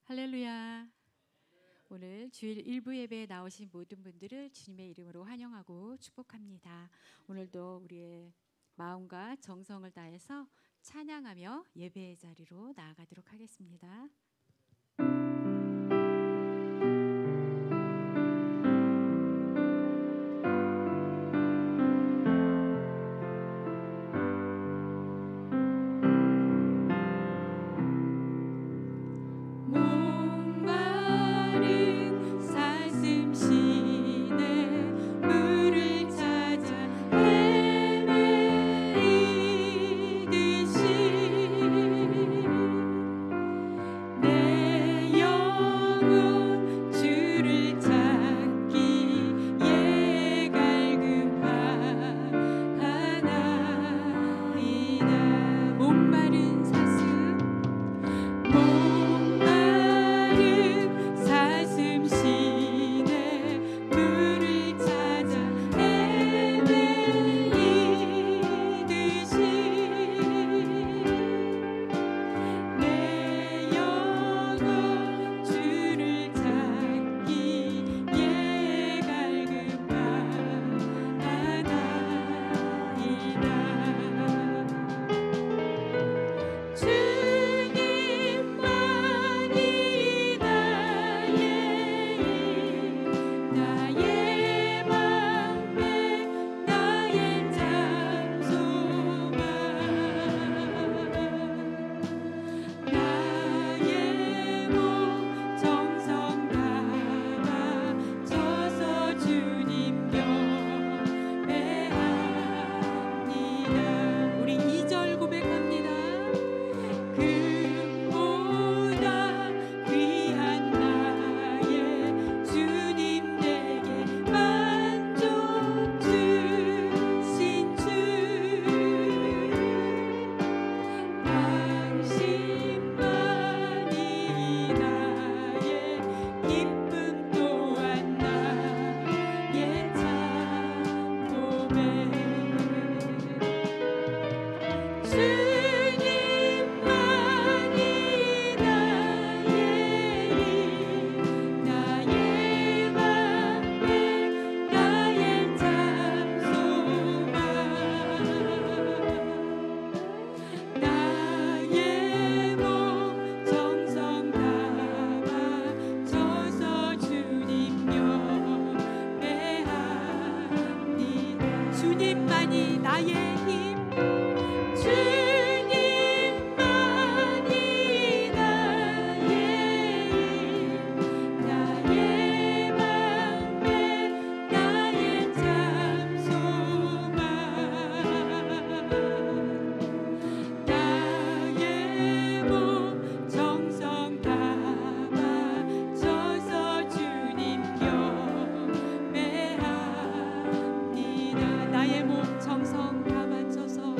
할렐루야. 오늘 주일 일부 예배에 나오신 모든 분들을 주님의 이름으로 환영하고 축복합니다. 오늘도 우리의 마음과 정성을 다해서 찬양하며 예배의 자리로 나아가도록 하겠습니다. 주님만이 나의 힘 나의 몸 정성 다 바쳐서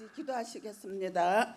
같이 기도하시겠습니다.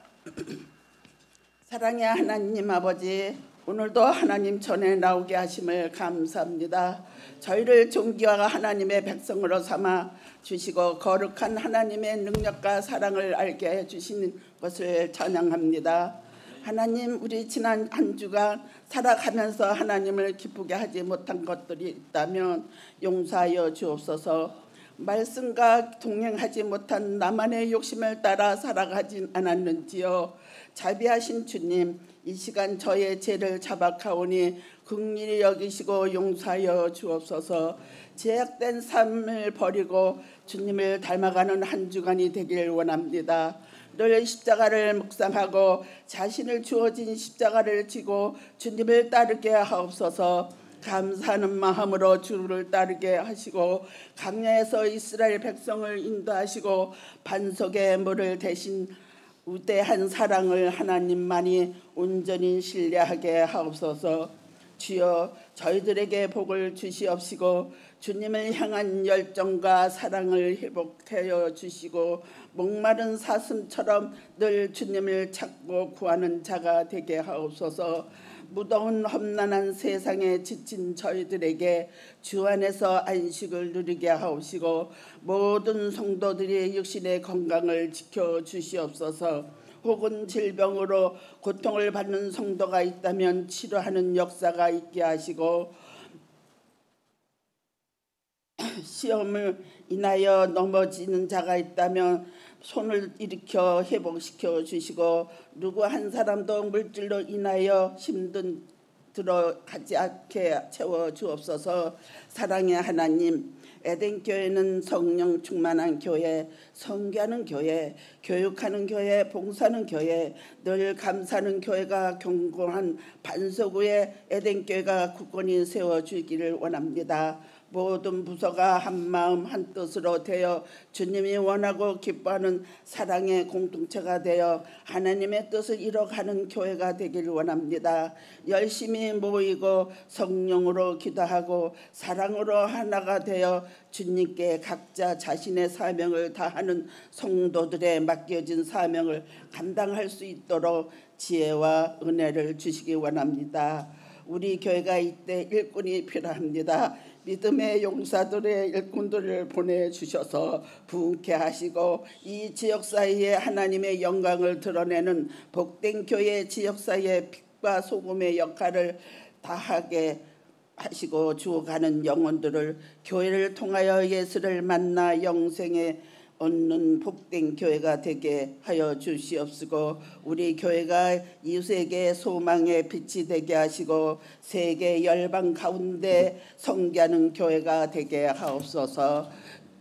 사랑의 하나님 아버지, 오늘도 하나님 전에 나오게 하심을 감사합니다. 저희를 존귀와 하나님의 백성으로 삼아 주시고 거룩한 하나님의 능력과 사랑을 알게 해주시는 것을 찬양합니다. 하나님, 우리 지난 한 주간 살아가면서 하나님을 기쁘게 하지 못한 것들이 있다면 용서하여 주옵소서. 말씀과 동행하지 못한 나만의 욕심을 따라 살아가진 않았는지요. 자비하신 주님, 이 시간 저의 죄를 자박하오니 긍휼히 여기시고 용서하여 주옵소서. 제약된 삶을 버리고 주님을 닮아가는 한 주간이 되길 원합니다. 늘 십자가를 묵상하고 자신을 주어진 십자가를 지고 주님을 따르게 하옵소서. 감사하는 마음으로 주를 따르게 하시고 광야에서 이스라엘 백성을 인도하시고 반석의 물을 대신 우대한 사랑을 하나님만이 온전히 신뢰하게 하옵소서. 주여, 저희들에게 복을 주시옵시고 주님을 향한 열정과 사랑을 회복하여 주시고 목마른 사슴처럼 늘 주님을 찾고 구하는 자가 되게 하옵소서. 무더운 험난한 세상에 지친 저희들에게 주 안에서 안식을 누리게 하옵시고 모든 성도들이 육신의 건강을 지켜주시옵소서. 혹은 질병으로 고통을 받는 성도가 있다면 치료하는 역사가 있게 하시고 시험을 인하여 넘어지는 자가 있다면 손을 일으켜 회복시켜 주시고 누구 한 사람도 물질로 인하여 힘든 들어가지 않게 채워 주옵소서. 사랑의 하나님, 에덴교회는 성령 충만한 교회, 선교하는 교회, 교육하는 교회, 봉사하는 교회, 늘 감사하는 교회가 견고한 반석 위에 에덴교회가 굳건히 세워주기를 원합니다. 모든 부서가 한마음 한뜻으로 되어 주님이 원하고 기뻐하는 사랑의 공동체가 되어 하나님의 뜻을 이뤄가는 교회가 되기를 원합니다. 열심히 모이고 성령으로 기도하고 사랑으로 하나가 되어 주님께 각자 자신의 사명을 다하는 성도들의 맡겨진 사명을 감당할 수 있도록 지혜와 은혜를 주시기 원합니다. 우리 교회가 이때 일꾼이 필요합니다. 믿음의 용사들의 일꾼들을 보내주셔서 부흥케 하시고 이 지역사회에 하나님의 영광을 드러내는 복된 교회 지역사회의 빛과 소금의 역할을 다하게 하시고 주어가는 영혼들을 교회를 통하여 예수를 만나 영생의 얻는 복된 교회가 되게 하여 주시옵시고 우리 교회가 이웃에게 소망의 빛이 되게 하시고 세계 열방 가운데 성기하는 교회가 되게 하옵소서.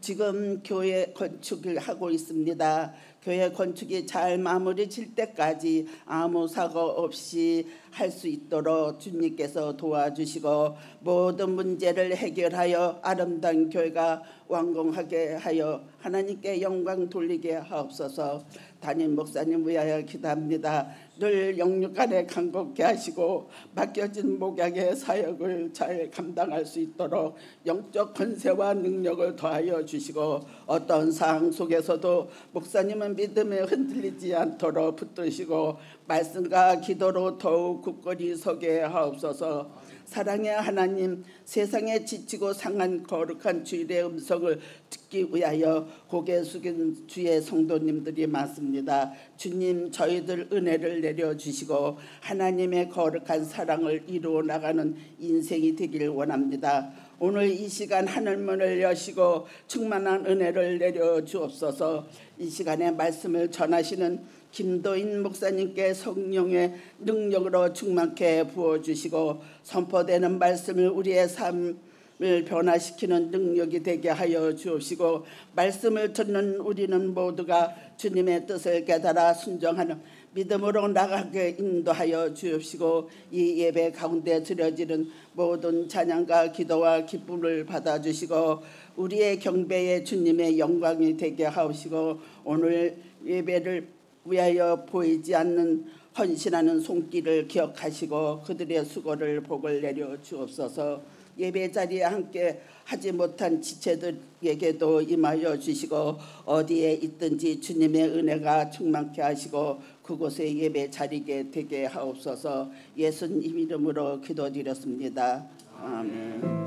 지금 교회 건축을 하고 있습니다. 교회 건축이 잘 마무리 질 때까지 아무 사고 없이 할 수 있도록 주님께서 도와주시고 모든 문제를 해결하여 아름다운 교회가 완공하게 하여 하나님께 영광 돌리게 하옵소서. 담임 목사님 위하여 기도합니다. 늘 영육간에 간곡케 하시고 맡겨진 목양의 사역을 잘 감당할 수 있도록 영적 권세와 능력을 더하여 주시고 어떤 상황 속에서도 목사님은 믿음에 흔들리지 않도록 붙드시고 말씀과 기도로 더욱 굳건히 서게 하옵소서. 사랑의 하나님, 세상에 지치고 상한 거룩한 주일의 음성을 듣기 위하여 고개 숙인 주의 성도님들이 많습니다. 주님, 저희들 은혜를 내려주시고 하나님의 거룩한 사랑을 이루어 나가는 인생이 되길 원합니다. 오늘 이 시간 하늘문을 여시고 충만한 은혜를 내려주옵소서. 이 시간에 말씀을 전하시는 김도인 목사님께 성령의 능력으로 충만케 부어주시고 선포되는 말씀을 우리의 삶을 변화시키는 능력이 되게 하여 주옵시고 말씀을 듣는 우리는 모두가 주님의 뜻을 깨달아 순종하는 믿음으로 나가게 인도하여 주옵시고 이 예배 가운데 드려지는 모든 찬양과 기도와 기쁨을 받아주시고 우리의 경배에 주님의 영광이 되게 하옵시고 오늘 예배를 위하여 보이지 않는 헌신하는 손길을 기억하시고 그들의 수고를 복을 내려 주옵소서. 예배 자리에 함께 하지 못한 지체들에게도 임하여 주시고 어디에 있든지 주님의 은혜가 충만케 하시고 그곳에 예배 자리게 되게 하옵소서. 예수님 이름으로 기도드렸습니다. 아멘.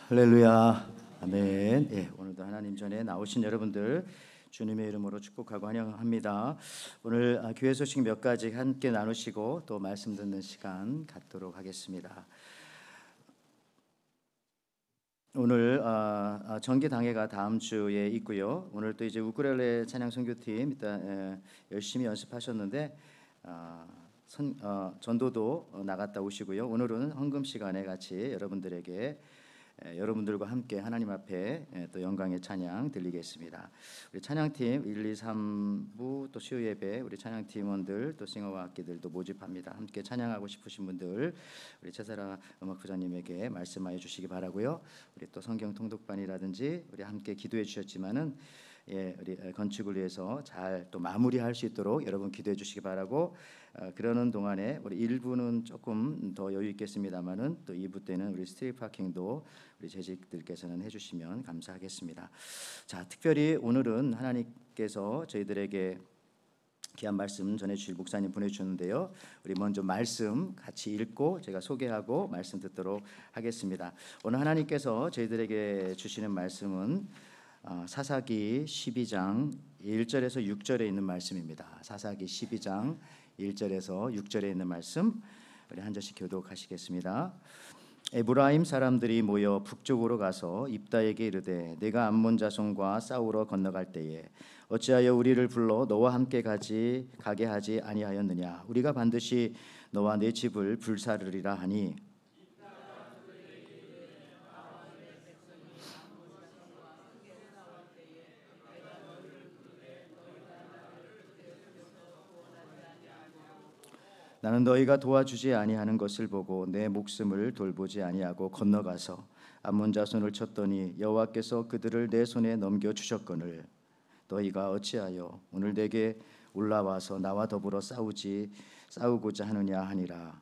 할렐루야, 아멘. 예, 오늘도 하나님 전에 나오신 여러분들 주님의 이름으로 축복하고 환영합니다. 오늘 교회 소식 몇 가지 함께 나누시고 또 말씀 듣는 시간 갖도록 하겠습니다. 오늘 정기 당회가 다음 주에 있고요. 오늘 또 이제 우크렐레 찬양 선교팀 일단 열심히 연습하셨는데 전도도 나갔다 오시고요. 오늘은 헌금 시간에 같이 여러분들과 함께 하나님 앞에 또 영광의 찬양 들리겠습니다. 우리 찬양팀 1, 2, 3부 또 수요 예배 우리 찬양팀원들 또 싱어와 악기들도 모집합니다. 함께 찬양하고 싶으신 분들 우리 최사라 음악부장님에게 말씀하여 주시기 바라고요. 우리 또 성경 통독반이라든지 우리 함께 기도해 주셨지만은 우리 건축을 위해서 잘 또 마무리할 수 있도록 여러분 기도해 주시기 바라고 그러는 동안에 우리 1부는 조금 더 여유 있겠습니다만은 또 2부 때는 우리 스트리트 파킹도 우리 재직들께서는 해주시면 감사하겠습니다. 자, 특별히 오늘은 하나님께서 저희들에게 귀한 말씀 전해주실 목사님 보내주셨는데요. 우리 먼저 말씀 같이 읽고 제가 소개하고 말씀 듣도록 하겠습니다. 오늘 하나님께서 저희들에게 주시는 말씀은 사사기 12장 1절에서 6절에 있는 말씀입니다. 사사기 12장 1절에서 6절에 있는 말씀 우리 한 절씩 교독하시겠습니다. 에브라임 사람들이 모여 북쪽으로 가서 입다에게 이르되 내가 암몬 자손과 싸우러 건너갈 때에 어찌하여 우리를 불러 너와 함께 가게 하지 아니하였느냐. 우리가 반드시 너와 내 집을 불사르리라 하니 나는 너희가 도와주지 아니하는 것을 보고 내 목숨을 돌보지 아니하고 건너가서 암몬 자손을 쳤더니 여호와께서 그들을 내 손에 넘겨 주셨거늘 너희가 어찌하여 오늘 내게 올라와서 나와 더불어 싸우고자 하느냐 하니라.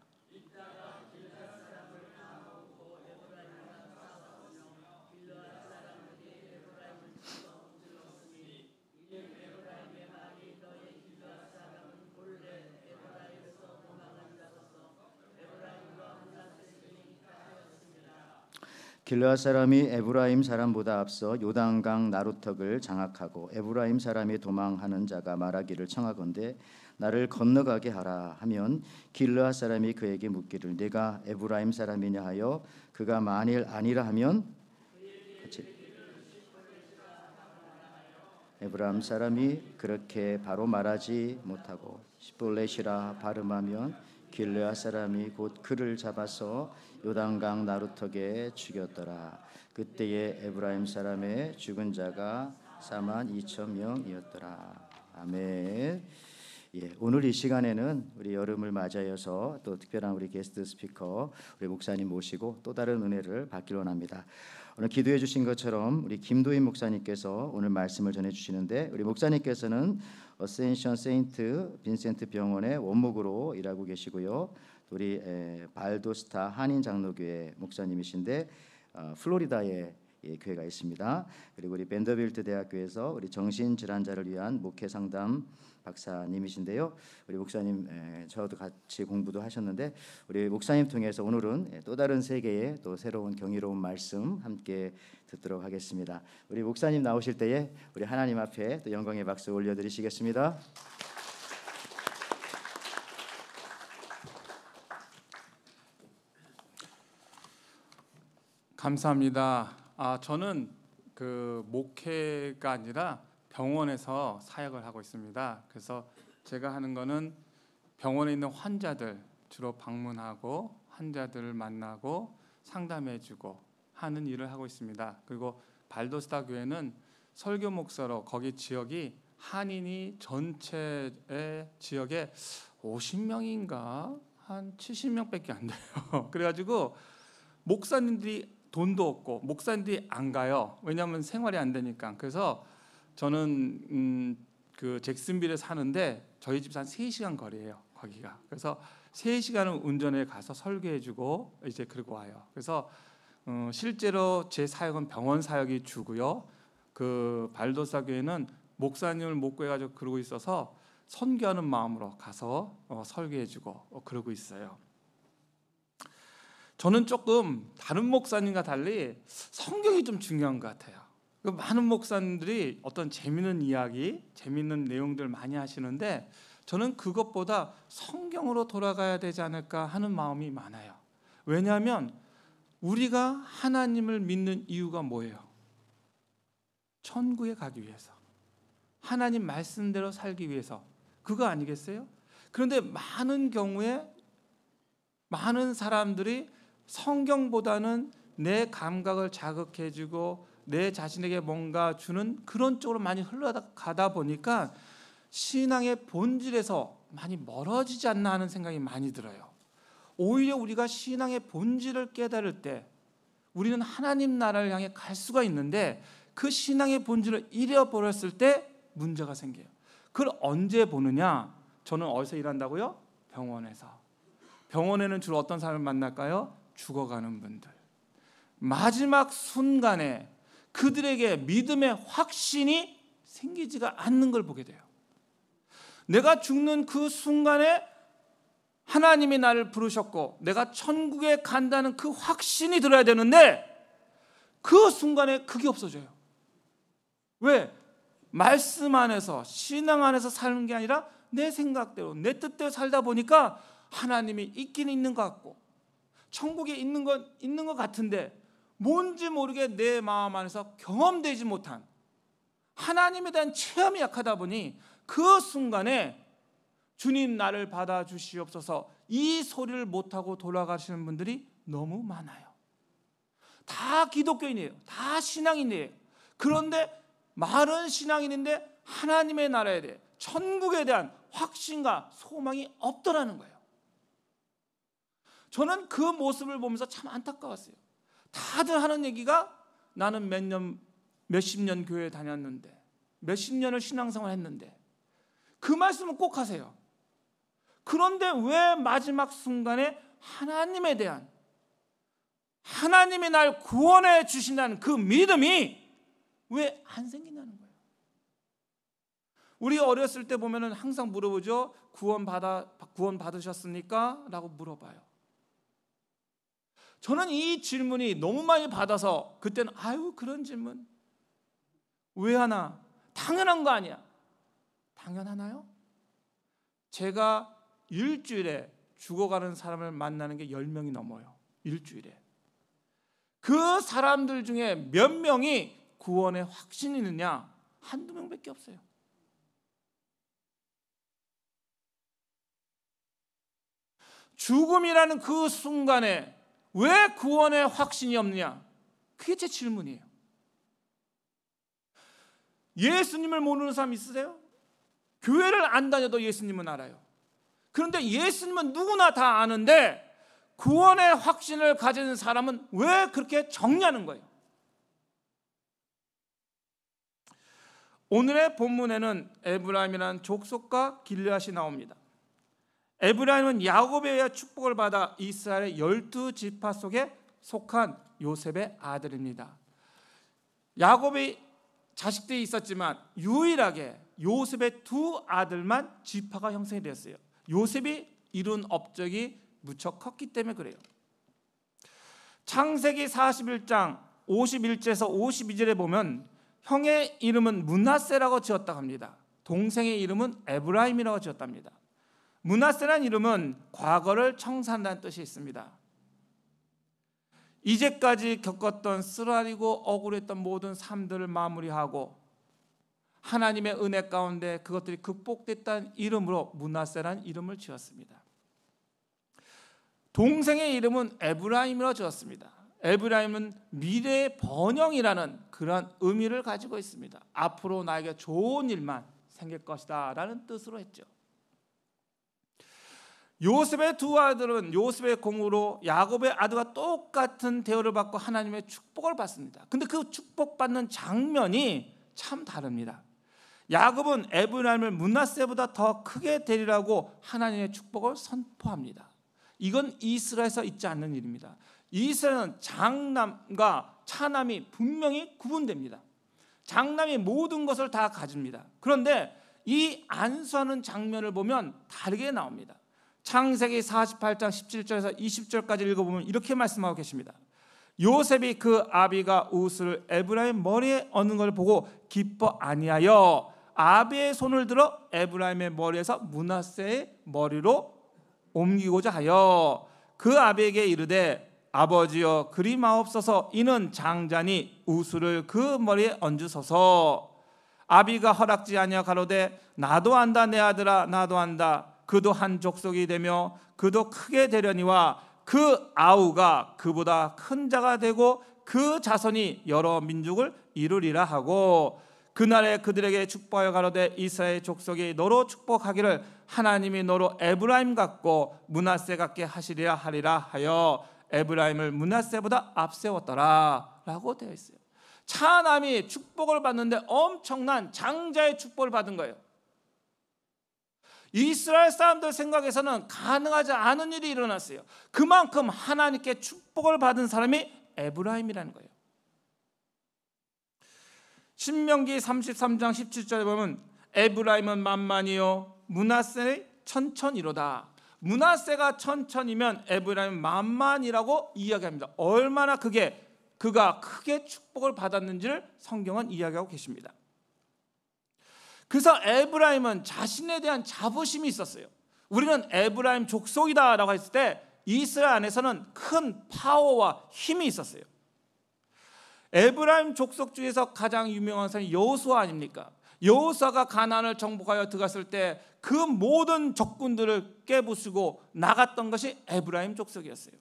길르앗 사람이 에브라임 사람보다 앞서 요단강 나루턱을 장악하고 에브라임 사람이 도망하는 자가 말하기를 청하건대 나를 건너가게 하라 하면 길르앗 사람이 그에게 묻기를 내가 에브라임 사람이냐 하여 그가 만일 아니라 하면 에브라임 사람이 그렇게 바로 말하지 못하고 시볼렛이라 발음하면 길르앗 사람이 곧 그를 잡아서 요단강 나루턱에 죽였더라. 그때에 에브라임 사람의 죽은 자가 42,000명이었더라. 아멘. 예, 오늘 이 시간에는 우리 여름을 맞이하여서 또 특별한 우리 게스트 스피커 우리 목사님 모시고 또 다른 은혜를 받기로 합니다. 오늘 기도해 주신 것처럼 우리 김도인 목사님께서 오늘 말씀을 전해 주시는데 우리 목사님께서는 어센션 세인트 빈센트 병원의 원목으로 일하고 계시고요. 우리 발도스타 한인 장로교회 목사님이신데 플로리다에 교회가 있습니다. 그리고 우리 벤더빌트 대학교에서 우리 정신질환자를 위한 목회 상담 박사님이신데요. 우리 목사님 저도 같이 공부도 하셨는데 우리 목사님 통해서 오늘은 또 다른 세계의 또 새로운 경이로운 말씀 함께 듣도록 하겠습니다. 우리 목사님 나오실 때에 우리 하나님 앞에 또 영광의 박수 올려드리시겠습니다. 감사합니다. 저는 그 목회가 아니라 병원에서 사역을 하고 있습니다. 그래서 제가 하는 거는 병원에 있는 환자들 주로 방문하고 환자들을 만나고 상담해주고 하는 일을 하고 있습니다. 그리고 발도스타 교회는 설교 목사로 거기 지역이 한인이 전체의 지역에 50명인가 한 70명밖에 안 돼요. 그래가지고 목사님들이 돈도 없고 목사님들이 안 가요. 왜냐하면 생활이 안 되니까. 그래서 저는 그 잭슨빌에 사는데 저희 집에서 한 3시간 거리예요. 거기가. 그래서 3시간을 운전해 가서 설교해주고 이제 그러고 와요. 그래서 실제로 제 사역은 병원 사역이 주고요. 그 발도사 교회는 목사님을 못 구해가지고 그러고 있어서 선교하는 마음으로 가서 설교해주고 그러고 있어요. 저는 조금 다른 목사님과 달리 성경이 좀 중요한 것 같아요. 많은 목사님들이 어떤 재미있는 이야기, 재미있는 내용들 많이 하시는데 저는 그것보다 성경으로 돌아가야 되지 않을까 하는 마음이 많아요. 왜냐하면 우리가 하나님을 믿는 이유가 뭐예요? 천국에 가기 위해서, 하나님 말씀대로 살기 위해서, 그거 아니겠어요? 그런데 많은 경우에 많은 사람들이 성경보다는 내 감각을 자극해주고 내 자신에게 뭔가 주는 그런 쪽으로 많이 흘러가다 보니까 신앙의 본질에서 많이 멀어지지 않나 하는 생각이 많이 들어요. 오히려 우리가 신앙의 본질을 깨달을 때 우리는 하나님 나라를 향해 갈 수가 있는데 그 신앙의 본질을 잃어버렸을 때 문제가 생겨요. 그걸 언제 보느냐? 저는 어디서 일한다고요? 병원에서. 병원에는 주로 어떤 사람을 만날까요? 죽어가는 분들. 마지막 순간에 그들에게 믿음의 확신이 생기지가 않는 걸 보게 돼요. 내가 죽는 그 순간에 하나님이 나를 부르셨고 내가 천국에 간다는 그 확신이 들어야 되는데 그 순간에 그게 없어져요. 왜? 말씀 안에서 신앙 안에서 사는 게 아니라 내 생각대로 내 뜻대로 살다 보니까 하나님이 있긴 있는 것 같고 천국에 있는 것 같은데 뭔지 모르게 내 마음 안에서 경험되지 못한 하나님에 대한 체험이 약하다 보니 그 순간에 주님 나를 받아주시옵소서 이 소리를 못하고 돌아가시는 분들이 너무 많아요. 다 기독교인이에요. 다 신앙인이에요. 그런데 말은 신앙인인데 하나님의 나라에 대해 천국에 대한 확신과 소망이 없더라는 거예요. 저는 그 모습을 보면서 참 안타까웠어요. 다들 하는 얘기가 나는 몇십 년 교회 다녔는데 몇십 년을 신앙생활 했는데 그 말씀은 꼭 하세요. 그런데 왜 마지막 순간에 하나님에 대한 하나님이 날 구원해 주신다는 그 믿음이 왜 안 생기냐는 거예요. 우리 어렸을 때 보면은 항상 물어보죠. 구원 받으셨습니까? 라고 물어봐요. 저는 이 질문이 너무 많이 받아서 그때는 아유 그런 질문 왜 하나? 당연한 거 아니야. 당연하나요? 제가 일주일에 죽어가는 사람을 만나는 게 10명이 넘어요. 일주일에. 그 사람들 중에 몇 명이 구원의 확신이 있느냐? 한두 명밖에 없어요. 죽음이라는 그 순간에 왜 구원의 확신이 없느냐? 그게 제 질문이에요. 예수님을 모르는 사람 있으세요? 교회를 안 다녀도 예수님은 알아요. 그런데 예수님은 누구나 다 아는데 구원의 확신을 가진 사람은 왜 그렇게 정리하는 거예요? 오늘의 본문에는 에브라임이라는 족속과 길르앗이 나옵니다. 에브라임은 야곱에 의해 축복을 받아 이스라엘의 12지파 속에 속한 요셉의 아들입니다. 야곱이 자식들이 있었지만 유일하게 요셉의 두 아들만 지파가 형성이 되었어요. 요셉이 이룬 업적이 무척 컸기 때문에 그래요. 창세기 41장 51절에서 52절에 보면 형의 이름은 므낫세라고 지었다고 합니다. 동생의 이름은 에브라임이라고 지었답니다. 므낫세라는 이름은 과거를 청산한다는 뜻이 있습니다. 이제까지 겪었던 쓰라리고 억울했던 모든 삶들을 마무리하고 하나님의 은혜 가운데 그것들이 극복됐다는 이름으로 므낫세라는 이름을 지었습니다. 동생의 이름은 에브라임이라고 지었습니다. 에브라임은 미래의 번영이라는 그러한 의미를 가지고 있습니다. 앞으로 나에게 좋은 일만 생길 것이다 라는 뜻으로 했죠. 요셉의 두 아들은 요셉의 공으로 야곱의 아들과 똑같은 대우를 받고 하나님의 축복을 받습니다. 근데 그 축복받는 장면이 참 다릅니다. 야곱은 에브라임을 므낫세보다 더 크게 되리라고 하나님의 축복을 선포합니다. 이건 이스라엘에서 있지 않는 일입니다. 이스라엘은 장남과 차남이 분명히 구분됩니다. 장남이 모든 것을 다 가집니다. 그런데 이 안수하는 장면을 보면 다르게 나옵니다. 창세기 48장 17절에서 20절까지 읽어보면 이렇게 말씀하고 계십니다. 요셉이 그 아비가 우슬을 에브라임 머리에 얹는 걸 보고 기뻐 아니하여 아비의 손을 들어 에브라임의 머리에서 므낫세의 머리로 옮기고자 하여 그 아비에게 이르되 아버지여 그리 마옵소서 이는 장자니 우슬을 그 머리에 얹으소서. 아비가 허락지 아니하 가로되 나도 안다 내 아들아 나도 안다. 그도 한 족속이 되며 그도 크게 되려니와 그 아우가 그보다 큰 자가 되고 그 자손이 여러 민족을 이루리라 하고 그날에 그들에게 축복하여 가로되 이스라엘 족속이 너로 축복하기를 하나님이 너로 에브라임 같고 므낫세 같게 하시리라 하리라 하여 에브라임을 므낫세보다 앞세웠더라 라고 되어 있어요. 차남이 축복을 받는데 엄청난 장자의 축복을 받은 거예요. 이스라엘 사람들 생각에서는 가능하지 않은 일이 일어났어요. 그만큼 하나님께 축복을 받은 사람이 에브라임이라는 거예요. 신명기 33장 17절에 보면 에브라임은 만만이요 므낫세는 천천이로다. 므낫세가 천천이면 에브라임은 만만이라고 이야기합니다. 얼마나 그가 크게 축복을 받았는지를 성경은 이야기하고 계십니다. 그래서 에브라임은 자신에 대한 자부심이 있었어요. 우리는 에브라임 족속이다 라고 했을 때 이스라엘 안에서는 큰 파워와 힘이 있었어요. 에브라임 족속 중에서 가장 유명한 사람이 여호수아 아닙니까? 여호수아가 가나안을 정복하여 들어갔을 때 그 모든 적군들을 깨부수고 나갔던 것이 에브라임 족속이었어요.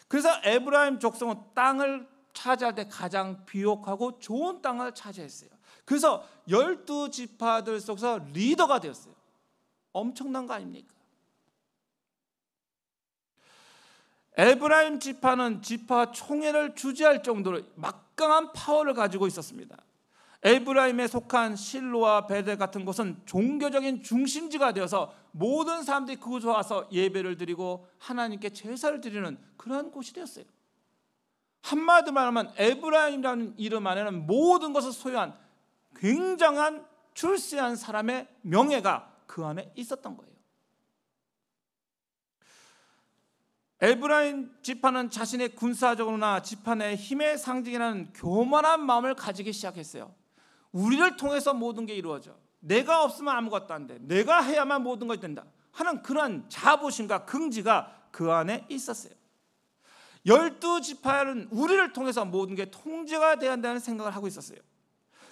그래서 에브라임 족속은 땅을 차지할 때 가장 비옥하고 좋은 땅을 차지했어요. 그래서 12지파들 속에서 리더가 되었어요. 엄청난 거 아닙니까? 에브라임 지파는 지파 총회를 주재할 정도로 막강한 파워를 가지고 있었습니다. 에브라임에 속한 실로와 베델 같은 곳은 종교적인 중심지가 되어서 모든 사람들이 그곳에 와서 예배를 드리고 하나님께 제사를 드리는 그러한 곳이 되었어요. 한마디로 말하면 에브라임이라는 이름 안에는 모든 것을 소유한 굉장한 출세한 사람의 명예가 그 안에 있었던 거예요. 에브라임 지파는 자신의 군사적으로나 지파 내 힘의 상징이라는 교만한 마음을 가지기 시작했어요. 우리를 통해서 모든 게 이루어져. 내가 없으면 아무것도 안 돼. 내가 해야만 모든 것이 된다 하는 그런 자부심과 긍지가 그 안에 있었어요. 12지파는 우리를 통해서 모든 게 통제가 돼야 한다는 생각을 하고 있었어요.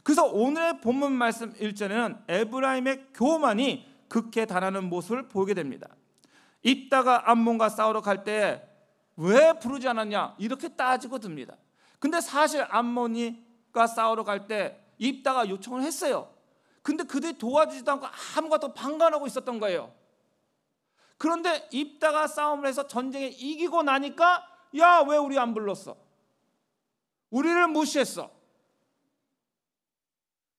그래서 오늘의 본문 말씀 1절에는 에브라임의 교만이 극에 달하는 모습을 보게 됩니다. 입다가 암몬과 싸우러 갈 때 왜 부르지 않았냐 이렇게 따지고 듭니다. 근데 사실 암몬이가 싸우러 갈 때 입다가 요청을 했어요. 근데 그들이 도와주지도 않고 아무것도 방관하고 있었던 거예요. 그런데 입다가 싸움을 해서 전쟁에 이기고 나니까 야, 왜 우리 안 불렀어? 우리를 무시했어.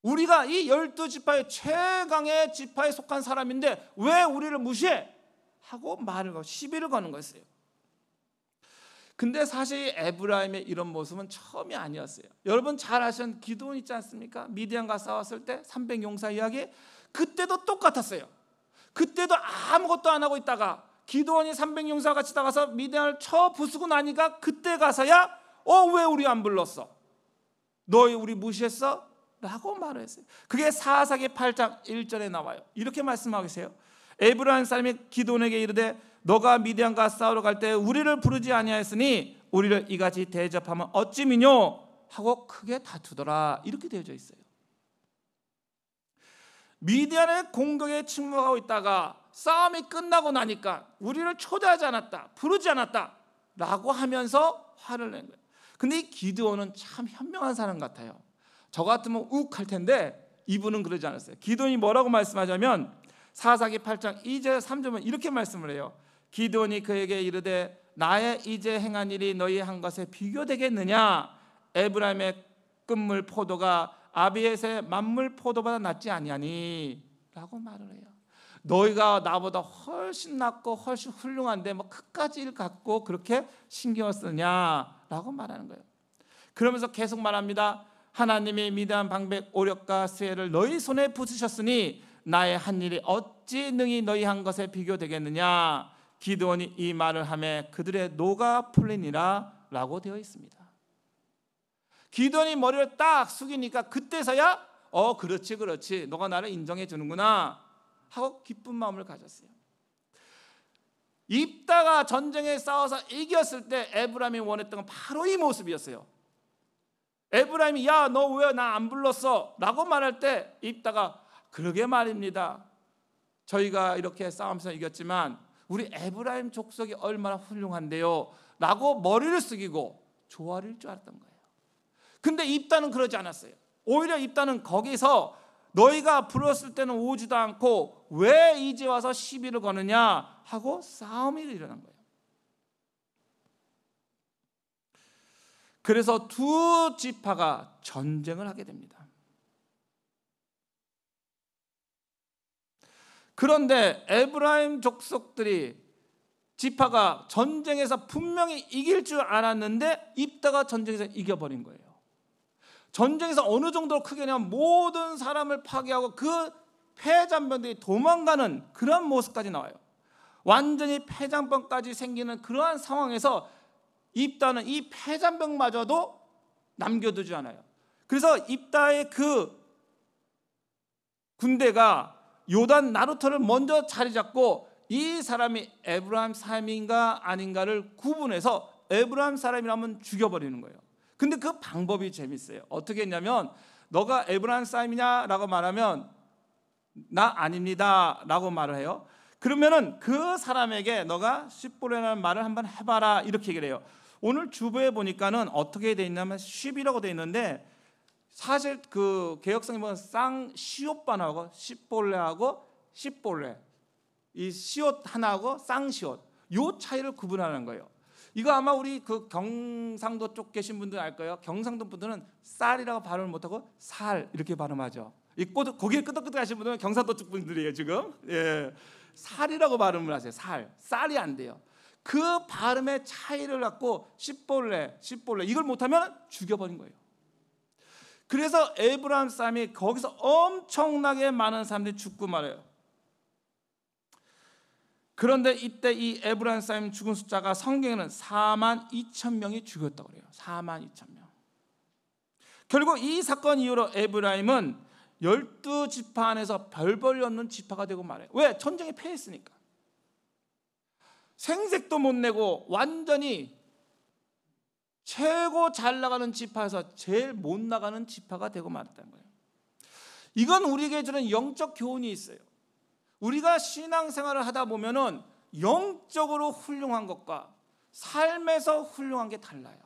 우리가 이 12지파의 최강의 지파에 속한 사람인데 왜 우리를 무시해? 하고 말을 걸고 시비를 거는 거였어요. 근데 사실 에브라임의 이런 모습은 처음이 아니었어요. 여러분 잘 아시는 기드온 있지 않습니까? 미디안과 싸웠을 때 300용사 이야기, 그때도 똑같았어요. 그때도 아무것도 안 하고 있다가 기드온이 300용사 같이 나가서 미디안을 쳐 부수고 나니까 그때 가서야 왜 우리 안 불렀어? 너희 우리 무시했어? 라고 말을 했어요. 그게 사사기 8장 1절에 나와요. 이렇게 말씀하고 계세요. 에브라임 사람이 기드온에게 이르되 너가 미디안과 싸우러 갈 때 우리를 부르지 아니하였으니 우리를 이같이 대접하면 어찌 미뇨 하고 크게 다투더라. 이렇게 되어져 있어요. 미디안의 공격에 침묵하고 있다가 싸움이 끝나고 나니까 우리를 초대하지 않았다, 부르지 않았다 라고 하면서 화를 낸 거예요. 근데 이 기드온은 참 현명한 사람 같아요. 저 같으면 욱할 텐데 이분은 그러지 않았어요. 기드온이 뭐라고 말씀하자면 사사기 8장 2절 3절은 이렇게 말씀을 해요. 기드온이 그에게 이르되 나의 이제 행한 일이 너희 한 것에 비교되겠느냐? 에브라임의 끝물 포도가 아비에스의 만물 포도보다 낫지 아니하니? 라고 말을 해요. 너희가 나보다 훨씬 낫고 훨씬 훌륭한데 뭐 그까지 일 갖고 그렇게 신경을 쓰냐? 라고 말하는 거예요. 그러면서 계속 말합니다. 하나님이 미디안 방백 오력과 수혜를 너희 손에 부으셨으니 나의 한 일이 어찌 능히 너희 한 것에 비교되겠느냐? 기드온이 이 말을 하매 그들의 노가 풀리니라 라고 되어 있습니다. 기드온이 머리를 딱 숙이니까 그때서야 그렇지 너가 나를 인정해 주는구나 하고 기쁜 마음을 가졌어요. 입다가 전쟁에 싸워서 이겼을 때 에브라임이 원했던 건 바로 이 모습이었어요. 에브라임이 야, 너 왜 나 안 불렀어? 라고 말할 때 입다가 그러게 말입니다. 저희가 이렇게 싸우면서 이겼지만 우리 에브라임 족속이 얼마나 훌륭한데요 라고 머리를 숙이고 조아릴 줄 알았던 거예요. 근데 입다는 그러지 않았어요. 오히려 입다는 거기서 너희가 불렀을 때는 오지도 않고 왜 이제 와서 시비를 거느냐 하고 싸움이 일어난 거예요. 그래서 두 지파가 전쟁을 하게 됩니다. 그런데 에브라임 족속들이 지파가 전쟁에서 분명히 이길 줄 알았는데 입다가 전쟁에서 이겨버린 거예요. 전쟁에서 어느 정도로 크게냐면 모든 사람을 파괴하고 그 패잔병들이 도망가는 그런 모습까지 나와요. 완전히 패잔병까지 생기는 그러한 상황에서 입다는 이 패잔병마저도 남겨두지 않아요. 그래서 입다의 그 군대가 요단 나루터를 먼저 자리 잡고 이 사람이 에브라임 사람인가 아닌가를 구분해서 에브라임 사람이라면 죽여버리는 거예요. 근데 그 방법이 재밌어요. 어떻게 했냐면 너가 에브라임 사람이냐라고 말하면 나 아닙니다 라고 말을 해요. 그러면은 그 사람에게 너가 십보레라는 말을 한번 해봐라 이렇게 얘기를 해요. 오늘 주보에 보니까는 어떻게 돼 있냐면 십이라고 돼 있는데 사실 그 개혁성에 보면 쌍시옷반하고 십볼레하고 십볼레 이 시옷 하나하고 쌍시옷 요 차이를 구분하는 거예요. 이거 아마 우리 그 경상도 쪽 계신 분들 알 거예요. 경상도 분들은 쌀이라고 발음을 못하고 살 이렇게 발음하죠. 이 거기에 끄덕끄덕 하시는 분들은 경상도 쪽 분들이에요 지금. 예, 살이라고 발음을 하세요. 쌀이 안 돼요. 그 발음의 차이를 갖고 십볼레 이걸 못하면 죽여버린 거예요. 그래서 에브라임 사람이 거기서 엄청나게 많은 사람들이 죽고 말해요. 그런데 이때 이 에브라임 사람 죽은 숫자가 성경에는 42,000명이 죽었다고 그래요. 42,000명. 결국 이 사건 이후로 에브라임은 12지파 안에서 별 볼일 없는 지파가 되고 말해요. 왜? 전쟁에 패했으니까. 생색도 못 내고 완전히 최고 잘 나가는 지파에서 제일 못 나가는 지파가 되고 말았다는 거예요. 이건 우리에게 주는 영적 교훈이 있어요. 우리가 신앙생활을 하다 보면은 영적으로 훌륭한 것과 삶에서 훌륭한 게 달라요.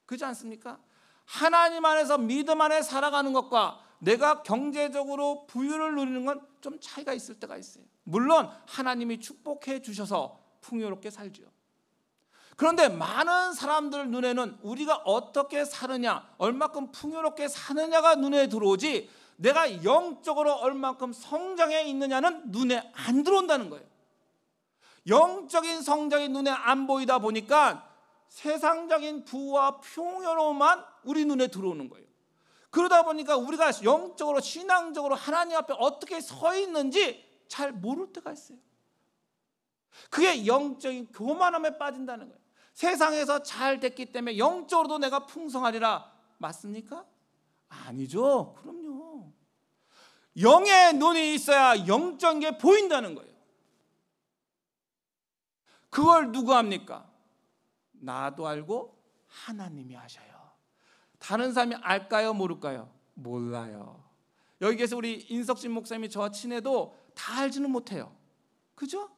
그렇지 않습니까? 하나님 안에서 믿음 안에 살아가는 것과 내가 경제적으로 부유를 누리는 건 좀 차이가 있을 때가 있어요. 물론 하나님이 축복해 주셔서 풍요롭게 살죠. 그런데 많은 사람들 눈에는 우리가 어떻게 사느냐, 얼마큼 풍요롭게 사느냐가 눈에 들어오지 내가 영적으로 얼마큼 성장해 있느냐는 눈에 안 들어온다는 거예요. 영적인 성장이 눈에 안 보이다 보니까 세상적인 부와 풍요로움만 우리 눈에 들어오는 거예요. 그러다 보니까 우리가 영적으로 신앙적으로 하나님 앞에 어떻게 서 있는지 잘 모를 때가 있어요. 그게 영적인 교만함에 빠진다는 거예요. 세상에서 잘 됐기 때문에 영적으로도 내가 풍성하리라. 맞습니까? 아니죠. 그럼요. 영의 눈이 있어야 영적인 게 보인다는 거예요. 그걸 누가 합니까? 나도 알고 하나님이 아셔요. 다른 사람이 알까요? 모를까요? 몰라요. 여기 계신 우리 인석진 목사님이 저와 친해도 다 알지는 못해요. 그죠?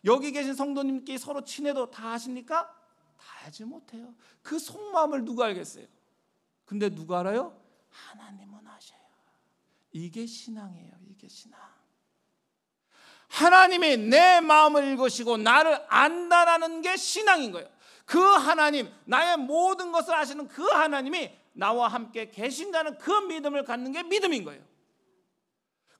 여기 계신 성도님끼리 서로 친해도 다 아십니까? 다 알지 못해요. 그 속마음을 누가 알겠어요? 근데 누가 알아요? 하나님은 아셔요. 이게 신앙이에요. 이게 신앙. 하나님이 내 마음을 읽으시고 나를 안다라는 게 신앙인 거예요. 그 하나님, 나의 모든 것을 아시는 그 하나님이 나와 함께 계신다는 그 믿음을 갖는 게 믿음인 거예요.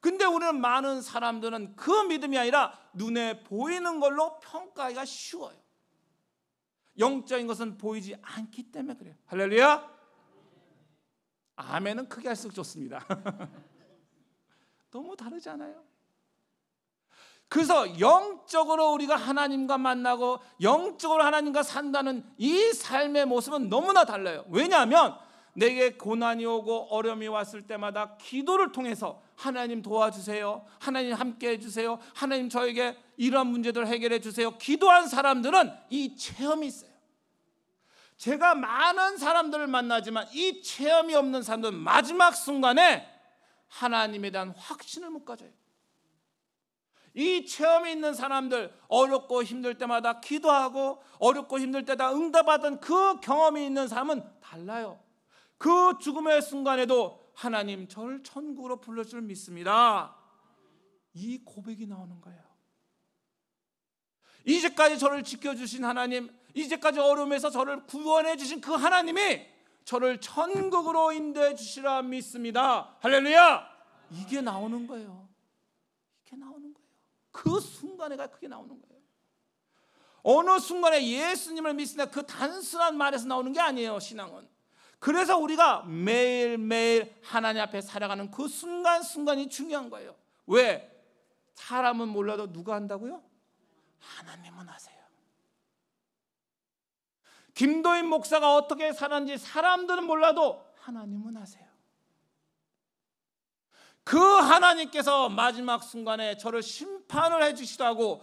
근데 우리는 많은 사람들은 그 믿음이 아니라 눈에 보이는 걸로 평가하기가 쉬워요. 영적인 것은 보이지 않기 때문에 그래요. 할렐루야. 아멘은 크게 할수록 좋습니다. 너무 다르지 않아요? 그래서 영적으로 우리가 하나님과 만나고 영적으로 하나님과 산다는 이 삶의 모습은 너무나 달라요. 왜냐하면 내게 고난이 오고 어려움이 왔을 때마다 기도를 통해서 하나님 도와주세요, 하나님 함께 해주세요, 하나님 저에게 이러한 문제들 해결해 주세요, 기도한 사람들은 이 체험이 있어요. 제가 많은 사람들을 만나지만 이 체험이 없는 사람들은 마지막 순간에 하나님에 대한 확신을 못 가져요. 이 체험이 있는 사람들, 어렵고 힘들 때마다 기도하고 어렵고 힘들 때다 응답받은 그 경험이 있는 사람은 달라요. 그 죽음의 순간에도 하나님 저를 천국으로 불러줄 줄 믿습니다. 이 고백이 나오는 거예요. 이제까지 저를 지켜주신 하나님, 이제까지 어려움에서 저를 구원해 주신 그 하나님이 저를 천국으로 인도해 주시라 믿습니다. 할렐루야. 이게 나오는 거예요. 이게 나오는 거예요. 그 순간에가 그게 나오는 거예요. 어느 순간에 예수님을 믿습니다. 그 단순한 말에서 나오는 게 아니에요. 신앙은. 그래서 우리가 매일매일 하나님 앞에 살아가는 그 순간순간이 중요한 거예요. 왜? 사람은 몰라도 누가 한다고요? 하나님은 아세요. 김도인 목사가 어떻게 살았는지 사람들은 몰라도 하나님은 아세요. 그 하나님께서 마지막 순간에 저를 심판을 해주시기도 하고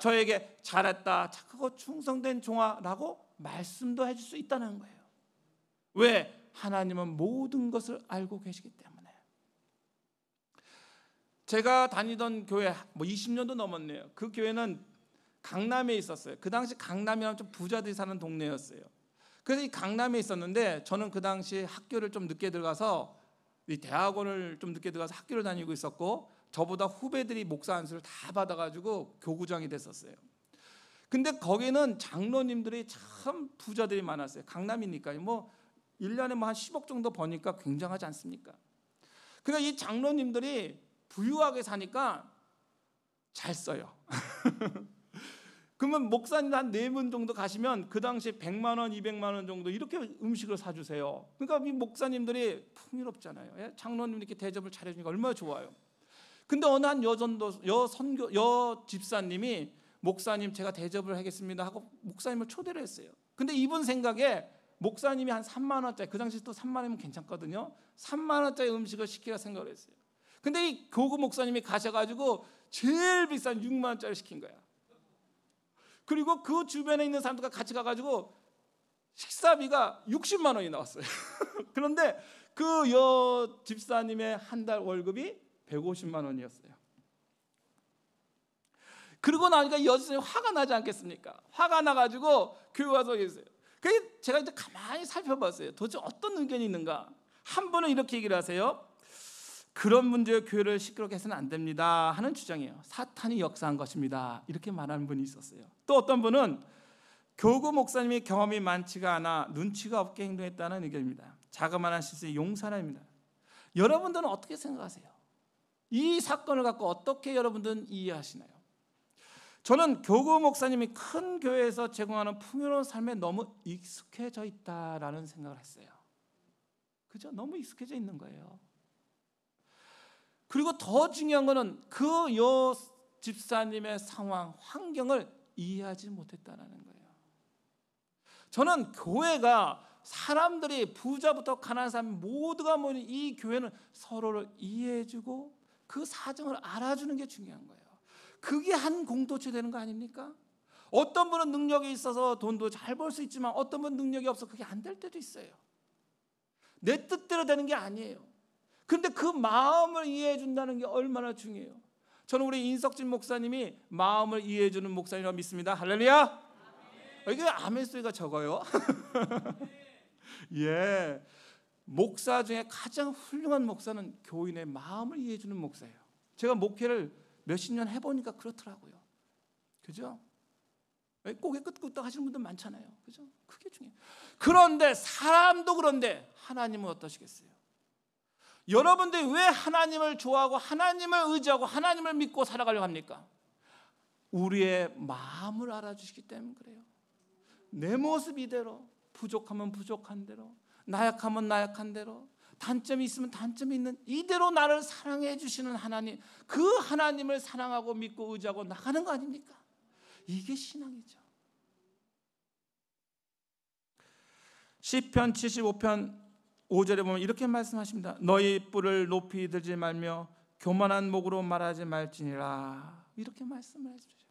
저에게 잘했다, 착하고 충성된 종아라고 말씀도 해줄 수 있다는 거예요. 왜? 하나님은 모든 것을 알고 계시기 때문에. 제가 다니던 교회 20년도 넘었네요. 그 교회는 강남에 있었어요. 그 당시 강남이랑 좀 부자들이 사는 동네였어요. 그래서 이 강남에 있었는데 저는 그 당시 학교를 좀 늦게 들어가서 이 대학원을 좀 늦게 들어가서 학교를 다니고 있었고 저보다 후배들이 목사 안수를 다 받아가지고 교구장이 됐었어요. 근데 거기는 장로님들이 참 부자들이 많았어요. 강남이니까 1년에 한 10억 정도 버니까 굉장하지 않습니까? 그러니까 이 장로님들이 부유하게 사니까 잘 써요. 그러면 목사님 한 4분 정도 가시면 그 당시에 100만 원, 200만 원 정도 이렇게 음식을 사주세요. 그러니까 이 목사님들이 풍요롭잖아요. 예? 장로님 이렇게 대접을 잘해주니까 얼마나 좋아요. 근데 어느 한 여 집사님이 목사님 제가 대접을 하겠습니다 하고 목사님을 초대를 했어요. 근데 이분 생각에 목사님이 한 3만 원짜리, 그 당시 또 3만 원이면 괜찮거든요. 3만 원짜리 음식을 시키라 생각을 했어요. 근데 이 교구 목사님이 가셔가지고 제일 비싼 6만 원짜리 시킨 거야. 그리고 그 주변에 있는 사람들과 같이 가가지고 식사비가 60만 원이 나왔어요. 그런데 그 집사님의 한 달 월급이 150만 원이었어요. 그러고 나니까 여자분이 화가 나지 않겠습니까? 화가 나가지고 교회 와서 계세요. 그래서 제가 이제 가만히 살펴봤어요. 도대체 어떤 의견이 있는가? 한 분은 이렇게 얘기를 하세요. 그런 문제에 교회를 시끄럽게 해서는 안 됩니다 하는 주장이에요. 사탄이 역사한 것입니다 이렇게 말하는 분이 있었어요. 또 어떤 분은 교구 목사님이 경험이 많지가 않아 눈치가 없게 행동했다는 의견입니다. 자그마한 실수의 용사랍니다. 여러분들은 어떻게 생각하세요? 이 사건을 갖고 어떻게 여러분들은 이해하시나요? 저는 교구 목사님이 큰 교회에서 제공하는 풍요로운 삶에 너무 익숙해져 있다라는 생각을 했어요. 그죠? 너무 익숙해져 있는 거예요. 그리고 더 중요한 거는 그 집사님의 상황, 환경을 이해하지 못했다는 거예요. 저는 교회가 사람들이 부자부터 가난한 사람 모두가 모이는 이 교회는 서로를 이해해주고 그 사정을 알아주는 게 중요한 거예요. 그게 한 공동체 되는 거 아닙니까? 어떤 분은 능력이 있어서 돈도 잘 벌 수 있지만 어떤 분은 능력이 없어 그게 안 될 때도 있어요. 내 뜻대로 되는 게 아니에요. 그런데 그 마음을 이해해 준다는 게 얼마나 중요해요. 저는 우리 인석진 목사님이 마음을 이해해 주는 목사님이라고 믿습니다. 할렐루야. 이게 아멘 소리가 적어요. 예, 목사 중에 가장 훌륭한 목사는 교인의 마음을 이해해 주는 목사예요. 제가 목회를 몇십 년 해보니까 그렇더라고요. 그죠? 고개 끄덕끄덕 하시는 분들 많잖아요. 그죠? 그게 중요해요. 그런데 사람도 그런데 하나님은 어떠시겠어요? 여러분들이 왜 하나님을 좋아하고 하나님을 의지하고 하나님을 믿고 살아가려고 합니까? 우리의 마음을 알아주시기 때문에 그래요. 내 모습 이대로, 부족하면 부족한 대로, 나약하면 나약한 대로, 단점이 있으면 단점이 있는 이대로 나를 사랑해 주시는 하나님, 그 하나님을 사랑하고 믿고 의지하고 나가는 거 아닙니까? 이게 신앙이죠. 시편 75편 5절에 보면 이렇게 말씀하십니다. 너희 뿔을 높이 들지 말며 교만한 목으로 말하지 말지니라. 이렇게 말씀을 해주죠.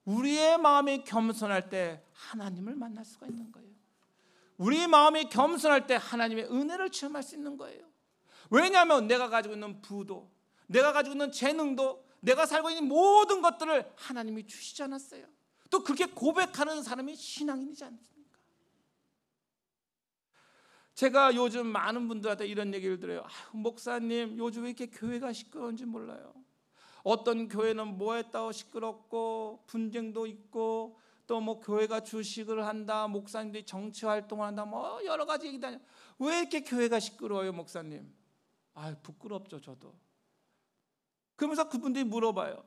우리의 마음이 겸손할 때 하나님을 만날 수가 있는 거예요. 우리 마음이 겸손할 때 하나님의 은혜를 체험할 수 있는 거예요. 왜냐하면 내가 가지고 있는 부도, 내가 가지고 있는 재능도, 내가 살고 있는 모든 것들을 하나님이 주시지 않았어요. 또 그렇게 고백하는 사람이 신앙인이지 않습니까? 제가 요즘 많은 분들한테 이런 얘기를 들어요. 목사님 요즘 왜 이렇게 교회가 시끄러운지 몰라요. 어떤 교회는 뭐 했다고 시끄럽고 분쟁도 있고 또 뭐 교회가 주식을 한다, 목사님들이 정치 활동을 한다, 뭐 여러 가지 얘기다. 왜 이렇게 교회가 시끄러워요, 목사님? 부끄럽죠, 저도. 그러면서 그분들이 물어봐요.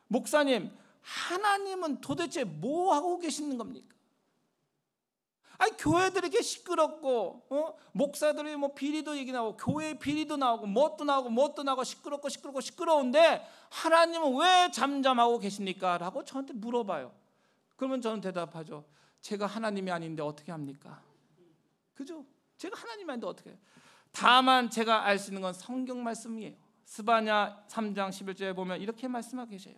목사님, 하나님은 도대체 뭐 하고 계시는 겁니까? 교회들이 이렇게 시끄럽고, 목사들이 뭐 비리도 얘기 나오고, 교회 비리도 나오고, 뭣도 나오고, 시끄러운데 하나님은 왜 잠잠하고 계십니까? 라고 저한테 물어봐요. 그러면 저는 대답하죠. 제가 하나님이 아닌데 어떻게 합니까? 그죠? 제가 하나님이 아닌데 어떻게 해요? 다만 제가 알 수 있는 건 성경 말씀이에요. 스바냐 3장 11절에 보면 이렇게 말씀하고 계세요.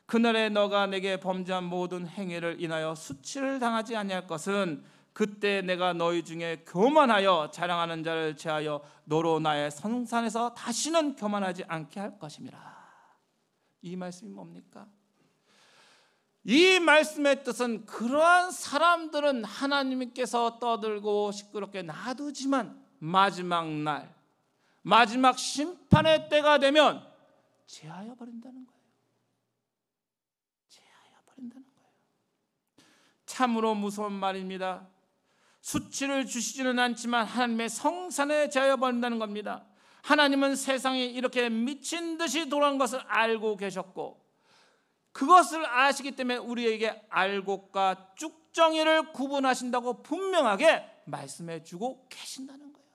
그날에 너가 내게 범죄한 모든 행위를 인하여 수치를 당하지 아니할 것은 그때 내가 너희 중에 교만하여 자랑하는 자를 제하여 너로 나의 성산에서 다시는 교만하지 않게 할 것임이라. 이 말씀이 뭡니까? 이 말씀의 뜻은 그러한 사람들은 하나님께서 떠들고 시끄럽게 놔두지만 마지막 날, 마지막 심판의 때가 되면 제하여 버린다는 거예요. 제하여 버린다는 거예요. 참으로 무서운 말입니다. 수치를 주시지는 않지만 하나님의 성산에 제하여 버린다는 겁니다. 하나님은 세상이 이렇게 미친 듯이 돌아가는 것을 알고 계셨고 그것을 아시기 때문에 우리에게 알곡과 쭉정이를 구분하신다고 분명하게 말씀해 주고 계신다는 거예요.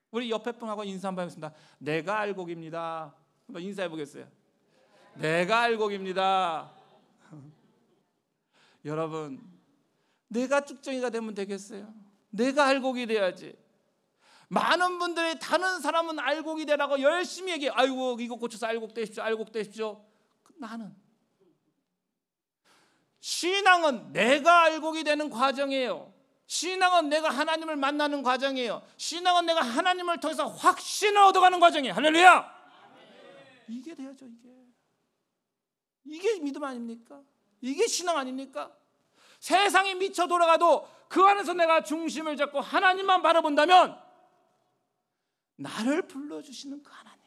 우리 옆에 분하고 인사 한번 해보겠습니다. 내가 알곡입니다. 한번 인사해 보겠어요. 내가 알곡입니다. 여러분, 내가 쭉정이가 되면 되겠어요? 내가 알곡이 돼야지. 많은 분들이 다른 사람은 알곡이 되라고 열심히 얘기해. 아이고 이거 고쳐서 알곡 되십시오. 알곡 되십시오. 나는 신앙은 내가 알곡이 되는 과정이에요. 신앙은 내가 하나님을 만나는 과정이에요. 신앙은 내가 하나님을 통해서 확신을 얻어가는 과정이에요. 할렐루야. 이게 돼야죠. 이게 믿음 아닙니까? 이게 신앙 아닙니까? 세상이 미쳐 돌아가도 그 안에서 내가 중심을 잡고 하나님만 바라본다면 나를 불러주시는 그 하나님,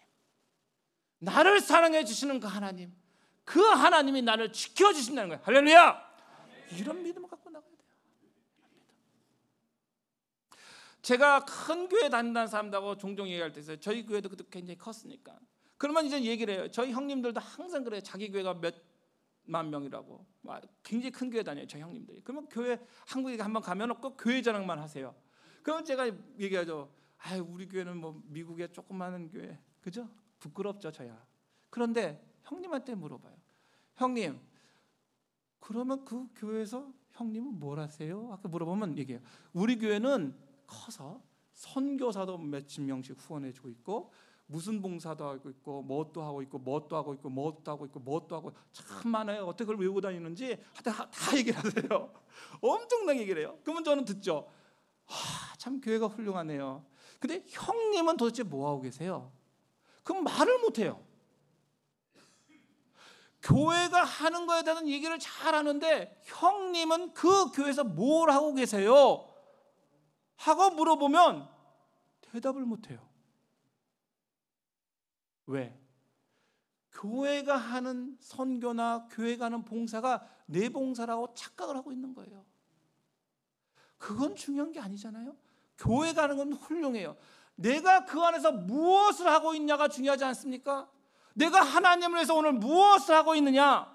나를 사랑해 주시는 그 하나님, 그 하나님이 나를 지켜주신다는 거예요. 할렐루야. 이런 믿음을 갖고 나가야 돼요. 제가 큰 교회 다닌다는 사람들하고 종종 얘기할 때 있어요. 저희 교회도 그때 굉장히 컸으니까. 그러면 이제 얘기를 해요. 저희 형님들도 항상 그래요. 자기 교회가 몇만 명이라고. 굉장히 큰 교회 다녀요. 저희 형님들이. 그러면 교회 한국에 한번 가면 꼭 교회 자랑만 하세요. 그럼 제가 얘기하죠. 아유, 우리 교회는 뭐 미국의 조그마한 교회, 그죠? 부끄럽죠, 저야. 그런데 형님한테 물어봐요. 형님, 그러면 그 교회에서 형님은 뭘 하세요? 아까 물어보면 얘기해요. 우리 교회는 커서 선교사도 몇십 명씩 후원해주고 있고, 무슨 봉사도 하고 있고, 뭣도 하고 있고, 뭣도 하고 있고, 뭣도 하고 있고, 뭣도 하고 참 많아요. 어떻게 그걸 외우고 다니는지 다 얘기를 하세요. 엄청나게 얘기를 해요. 그러면 저는 듣죠. 참 교회가 훌륭하네요. 근데 형님은 도대체 뭐 하고 계세요? 그럼 말을 못해요. 교회가 하는 거에 대한 얘기를 잘 하는데 형님은 그 교회에서 뭘 하고 계세요? 하고 물어보면 대답을 못해요. 왜? 교회가 하는 선교나 교회가 하는 봉사가 내 봉사라고 착각을 하고 있는 거예요. 그건 중요한 게 아니잖아요. 교회가 하는 건 훌륭해요. 내가 그 안에서 무엇을 하고 있냐가 중요하지 않습니까? 내가 하나님을 위해서 오늘 무엇을 하고 있느냐?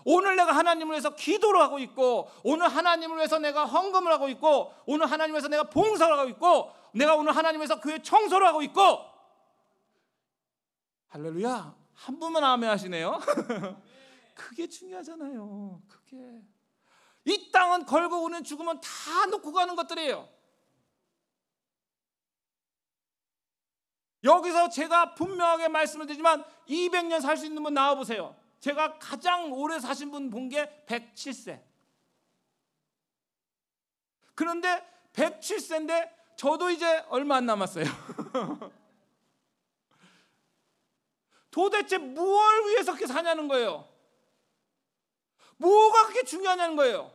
오늘 내가 하나님을 위해서 기도를 하고 있고, 오늘 하나님을 위해서 내가 헌금을 하고 있고, 오늘 하나님을 위해서 내가 봉사를 하고 있고, 내가 오늘 하나님을 위해서 교회 청소를 하고 있고. 할렐루야. 한 분만 아멘 하시네요. 그게 중요하잖아요. 그게 이 땅은 걸고 우리는 죽으면 다 놓고 가는 것들이에요. 여기서 제가 분명하게 말씀을 드리지만 200년 살 수 있는 분 나와보세요. 제가 가장 오래 사신 분 본 게 107세. 그런데 107세인데 저도 이제 얼마 안 남았어요. 도대체 무엇을 위해서 그렇게 사냐는 거예요. 뭐가 그렇게 중요하냐는 거예요.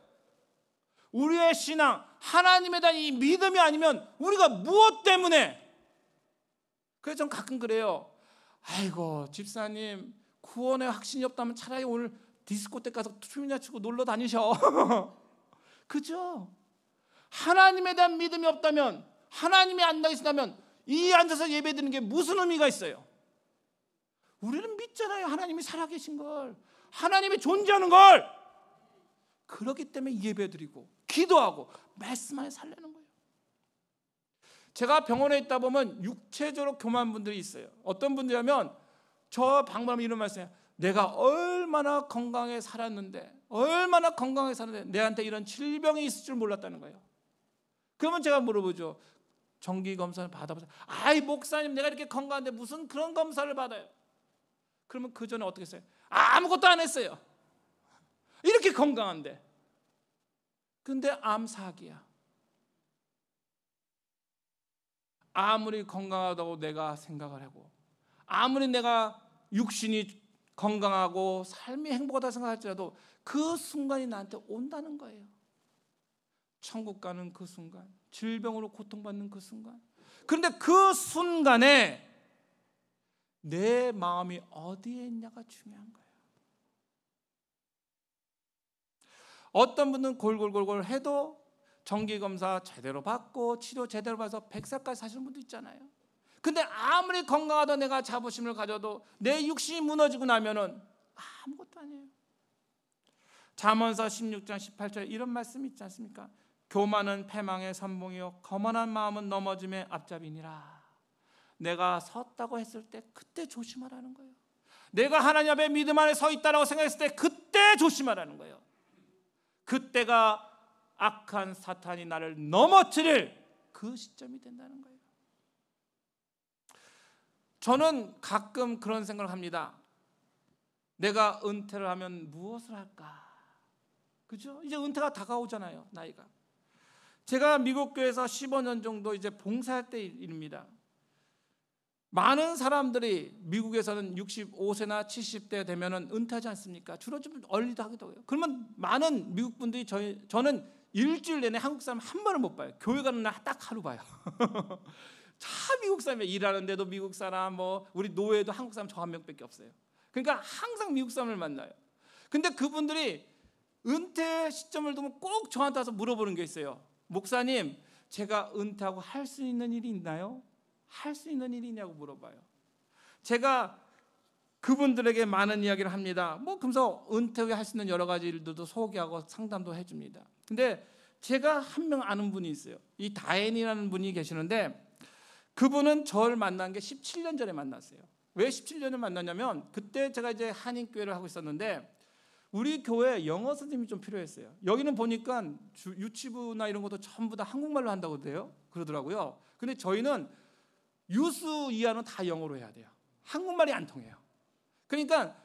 우리의 신앙, 하나님에 대한 이 믿음이 아니면 우리가 무엇 때문에. 그래서 전 가끔 그래요. 아이고 집사님 구원에 확신이 없다면 차라리 오늘 디스코텍 가서 춤이나 추고 놀러 다니셔. 그죠? 하나님에 대한 믿음이 없다면, 하나님이 안 계신다면 이 앉아서 예배드리는 게 무슨 의미가 있어요? 우리는 믿잖아요. 하나님이 살아계신 걸, 하나님이 존재하는 걸. 그렇기 때문에 예배드리고 기도하고 말씀 안에 살려는 거예요. 제가 병원에 있다 보면 육체적으로 교만한 분들이 있어요. 어떤 분들이냐면 저 방문하면 이런 말씀이에요. 내가 얼마나 건강하게 살았는데, 얼마나 건강하게 살았는데 내한테 이런 질병이 있을 줄 몰랐다는 거예요. 그러면 제가 물어보죠. 정기 검사를 받아보세요. 아이 목사님, 내가 이렇게 건강한데 무슨 그런 검사를 받아요? 그러면 그 전에 어떻게 했어요? 아무것도 안 했어요. 이렇게 건강한데. 근데 암 사기야. 아무리 건강하다고 내가 생각을 하고, 아무리 내가 육신이 건강하고 삶이 행복하다 생각할지라도 그 순간이 나한테 온다는 거예요. 천국 가는 그 순간, 질병으로 고통받는 그 순간. 그런데 그 순간에 내 마음이 어디에 있냐가 중요한 거예요. 어떤 분은 골골골골 해도 정기검사 제대로 받고 치료 제대로 받아서 100살까지 사시는 분도 있잖아요. 근데 아무리 건강하다 내가 자부심을 가져도 내 육신이 무너지고 나면은 아무것도 아니에요. 잠언서 16장 18절에 이런 말씀이 있지 않습니까? 교만은 패망의 선봉이요 거만한 마음은 넘어짐의 앞잡이니라. 내가 섰다고 했을 때 그때 조심하라는 거예요. 내가 하나님 앞에 믿음 안에 서 있다라고 생각했을 때 그때 조심하라는 거예요. 그때가 악한 사탄이 나를 넘어뜨릴 그 시점이 된다는 거예요. 저는 가끔 그런 생각을 합니다. 내가 은퇴를 하면 무엇을 할까? 그죠? 이제 은퇴가 다가오잖아요, 나이가. 제가 미국 교회에서 15년 정도 이제 봉사할 때 일입니다. 많은 사람들이 미국에서는 65세나 70대 되면은 은퇴하지 않습니까? 주로 좀 얼리도 하기도 해요. 그러면 많은 미국 분들이 저는 일주일 내내 한국 사람 한 번을 못 봐요. 교회 가는 날 딱 하루 봐요. 다 미국 사람이 일하는데도 미국 사람, 뭐 우리 노예도 한국 사람 저 한 명밖에 없어요. 그러니까 항상 미국 사람을 만나요. 근데 그분들이 은퇴 시점을 두면 꼭 저한테 와서 물어보는 게 있어요. 목사님, 제가 은퇴하고 할 수 있는 일이 있나요? 할 수 있는 일이 있냐고 물어봐요. 제가 그분들에게 많은 이야기를 합니다. 뭐 그래서 은퇴 후에 할 수 있는 여러 가지 일들도 소개하고 상담도 해줍니다. 근데 제가 한 명 아는 분이 있어요. 이 다엔이라는 분이 계시는데 그분은 저를 만난 게 17년 전에 만났어요. 왜 17년을 만났냐면 그때 제가 이제 한인교회를 하고 있었는데 우리 교회 영어 선생님이 좀 필요했어요. 여기는 보니까 유치부나 이런 것도 전부 다 한국말로 한다고 돼요. 그러더라고요. 근데 저희는 유수 이하는 다 영어로 해야 돼요. 한국말이 안 통해요. 그러니까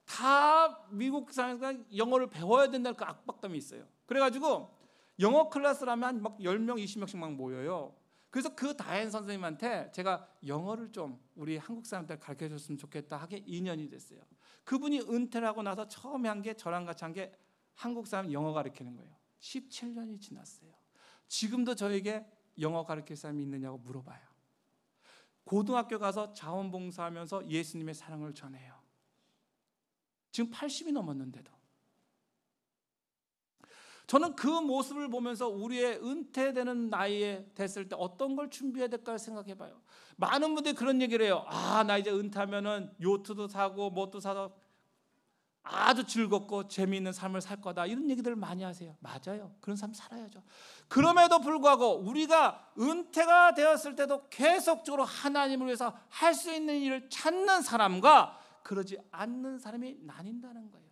다 미국 사람가 영어를 배워야 된다는 그 압박감이 있어요. 그래가지고 영어 클래스를 하면 막 10명, 20명씩 막 모여요. 그래서 그 다엔 선생님한테 제가 영어를 좀 우리 한국 사람들 가르쳐 줬으면 좋겠다 하게 인연이 됐어요. 그분이 은퇴를 하고 나서 처음에 한 게 저랑 같이 한 게 한국 사람 영어 가르치는 거예요. 17년이 지났어요. 지금도 저에게 영어 가르칠 사람이 있느냐고 물어봐요. 고등학교 가서 자원봉사하면서 예수님의 사랑을 전해요. 지금 80이 넘었는데도. 저는 그 모습을 보면서 우리의 은퇴되는 나이에 됐을 때 어떤 걸 준비해야 될까 생각해 봐요. 많은 분들이 그런 얘기를 해요. 나 이제 은퇴하면은 요트도 사고 뭣도 사서 아주 즐겁고 재미있는 삶을 살 거다. 이런 얘기들을 많이 하세요. 맞아요. 그런 삶 살아야죠. 그럼에도 불구하고 우리가 은퇴가 되었을 때도 계속적으로 하나님을 위해서 할 수 있는 일을 찾는 사람과 그러지 않는 사람이 나뉜다는 거예요.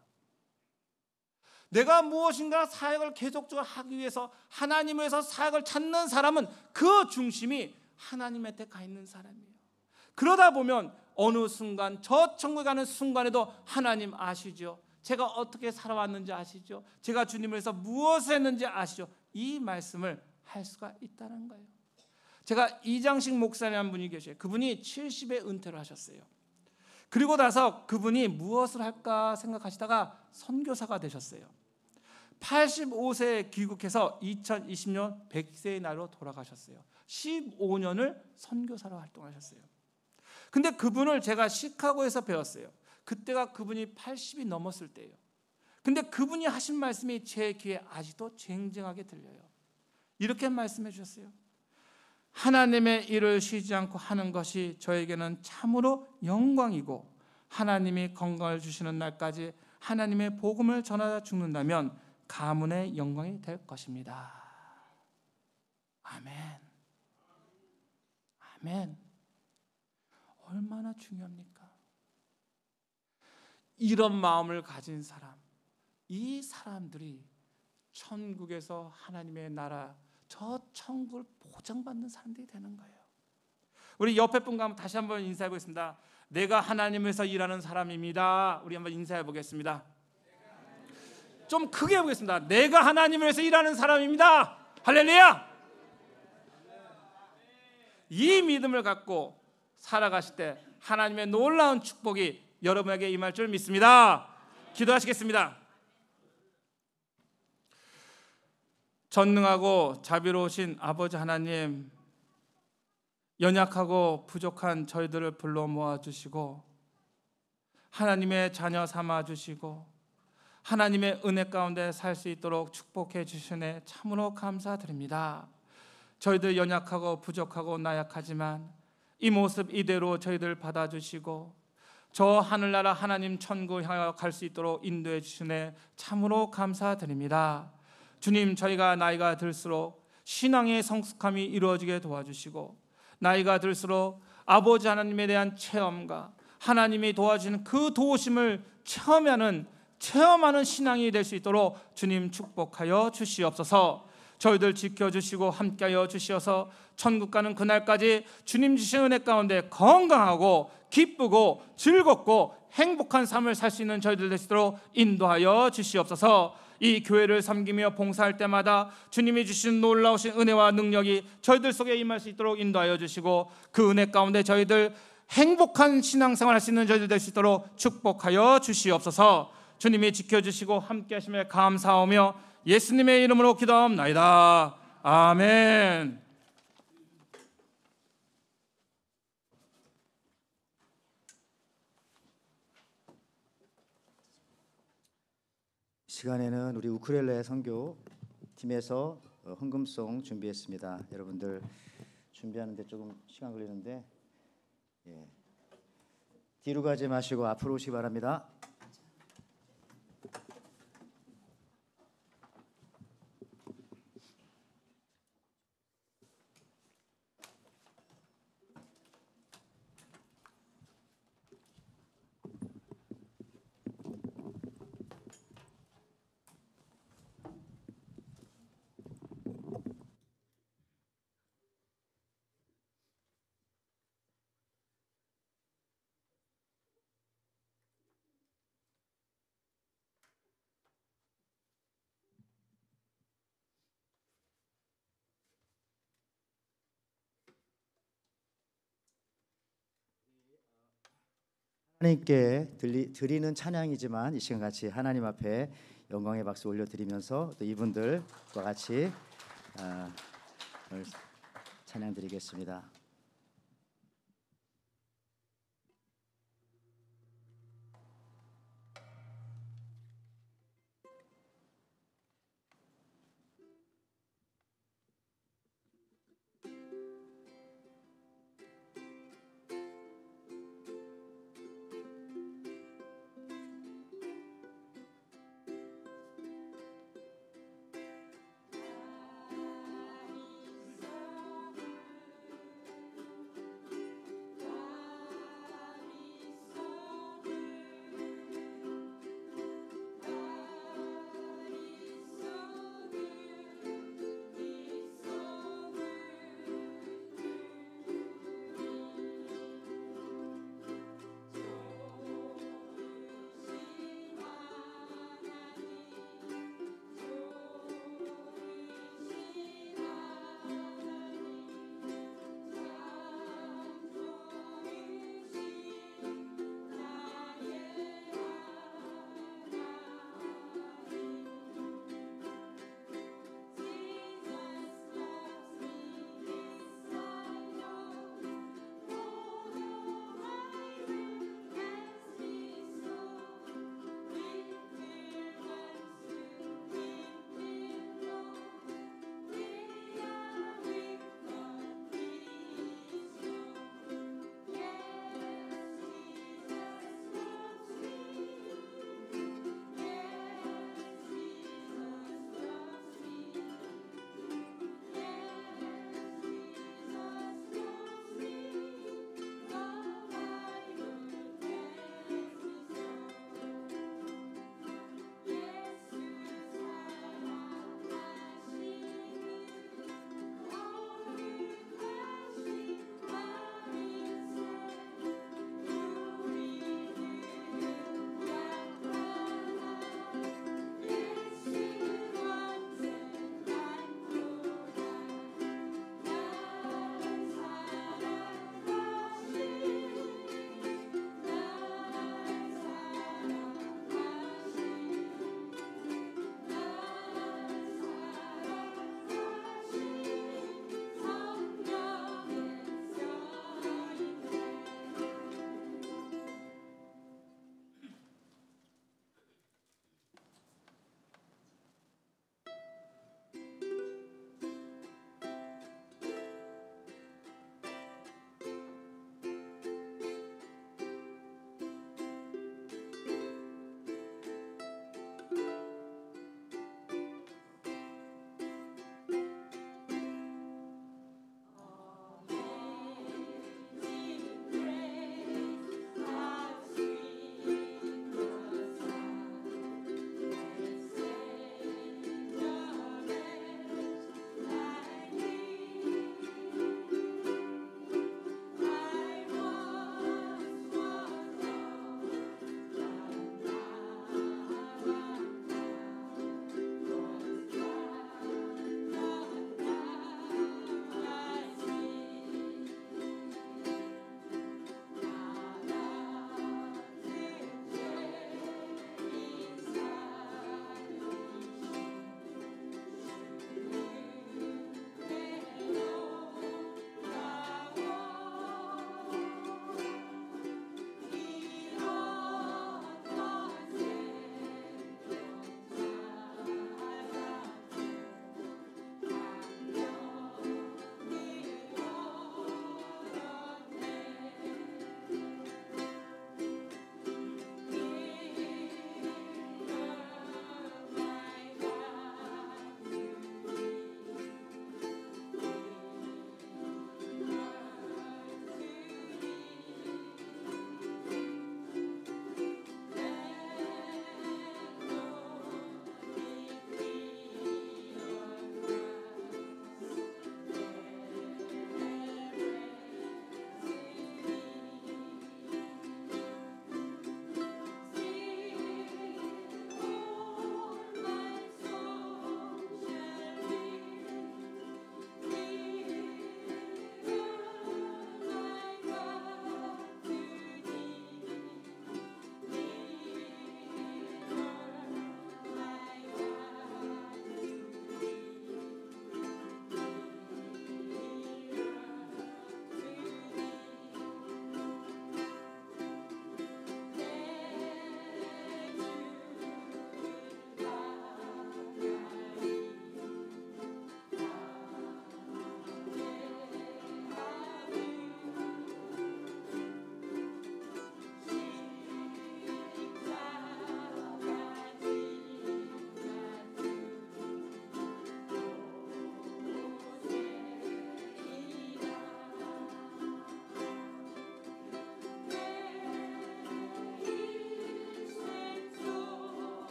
내가 무엇인가 사역을 계속적으로 하기 위해서 하나님을 위해서 사역을 찾는 사람은 그 중심이 하나님한테 가 있는 사람이에요. 그러다 보면 어느 순간 저 천국에 가는 순간에도 하나님 아시죠? 제가 어떻게 살아왔는지 아시죠? 제가 주님을 위해서 무엇을 했는지 아시죠? 이 말씀을 할 수가 있다는 거예요. 제가 이장식 목사님 한 분이 계셔요. 그분이 70에 은퇴를 하셨어요. 그리고 나서 그분이 무엇을 할까 생각하시다가 선교사가 되셨어요. 85세에 귀국해서 2020년 100세의 날로 돌아가셨어요. 15년을 선교사로 활동하셨어요. 근데 그분을 제가 시카고에서 배웠어요. 그때가 그분이 80이 넘었을 때예요. 근데 그분이 하신 말씀이 제 귀에 아직도 쟁쟁하게 들려요. 이렇게 말씀해 주셨어요. 하나님의 일을 쉬지 않고 하는 것이 저에게는 참으로 영광이고 하나님이 건강을 주시는 날까지 하나님의 복음을 전하다 죽는다면 가문의 영광이 될 것입니다. 아멘. 아멘. 얼마나 중요합니까? 이런 마음을 가진 사람, 이 사람들이 천국에서 하나님의 나라, 저 천국을 보장받는 사람들이 되는 거예요. 우리 옆에 분과 한번 다시 한번 인사해 보겠습니다. 내가 하나님에서 일하는 사람입니다. 우리 한번 인사해 보겠습니다. 좀 크게 해보겠습니다. 내가 하나님을 위해서 일하는 사람입니다. 할렐루야. 이 믿음을 갖고 살아가실 때 하나님의 놀라운 축복이 여러분에게 임할 줄 믿습니다. 기도하시겠습니다. 전능하고 자비로우신 아버지 하나님, 연약하고 부족한 저희들을 불러 모아주시고 하나님의 자녀 삼아주시고 하나님의 은혜 가운데 살 수 있도록 축복해 주시네 참으로 감사드립니다. 저희들 연약하고 부족하고 나약하지만 이 모습 이대로 저희들 받아주시고 저 하늘나라 하나님 천국 향하여 갈 수 있도록 인도해 주시네 참으로 감사드립니다. 주님, 저희가 나이가 들수록 신앙의 성숙함이 이루어지게 도와주시고 나이가 들수록 아버지 하나님에 대한 체험과 하나님이 도와주시는 그 도우심을 체험하는 체험하는 신앙이 될 수 있도록 주님 축복하여 주시옵소서. 저희들 지켜주시고 함께하여 주시어서 천국 가는 그날까지 주님 주신 은혜 가운데 건강하고 기쁘고 즐겁고 행복한 삶을 살 수 있는 저희들 될 수 있도록 인도하여 주시옵소서. 이 교회를 섬기며 봉사할 때마다 주님이 주신 놀라우신 은혜와 능력이 저희들 속에 임할 수 있도록 인도하여 주시고, 그 은혜 가운데 저희들 행복한 신앙생활 할 수 있는 저희들 될 수 있도록 축복하여 주시옵소서. 주님이 지켜주시고 함께 하심에 감사하며 예수님의 이름으로 기도하옵나이다. 아멘. 시간에는 우리 우크렐레 선교 팀에서 헌금송 준비했습니다. 여러분들 준비하는데 조금 시간 걸리는데 뒤로 가지 마시고 앞으로 오시기 바랍니다. 하나님께 드리는 찬양이지만 이 시간 같이 하나님 앞에 영광의 박수 올려드리면서 또 이분들과 같이 오늘 찬양 드리겠습니다.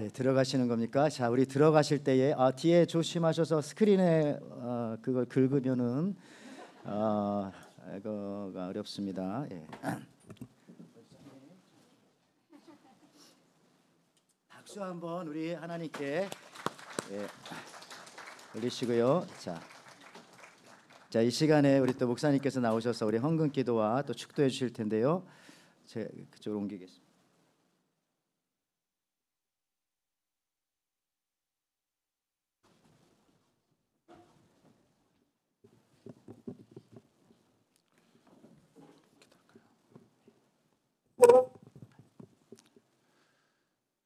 예, 들어가시는 겁니까? 자, 우리 들어가실 때에 뒤에 조심하셔서 스크린에 그걸 긁으면은 이거가 어렵습니다. 예. 박수 한번 우리 하나님께 올리시고요. 자, 이 시간에 우리 또 목사님께서 나오셔서 우리 헌금 기도와 또 축도해 주실 텐데요. 제가 그쪽으로 옮기겠습니다.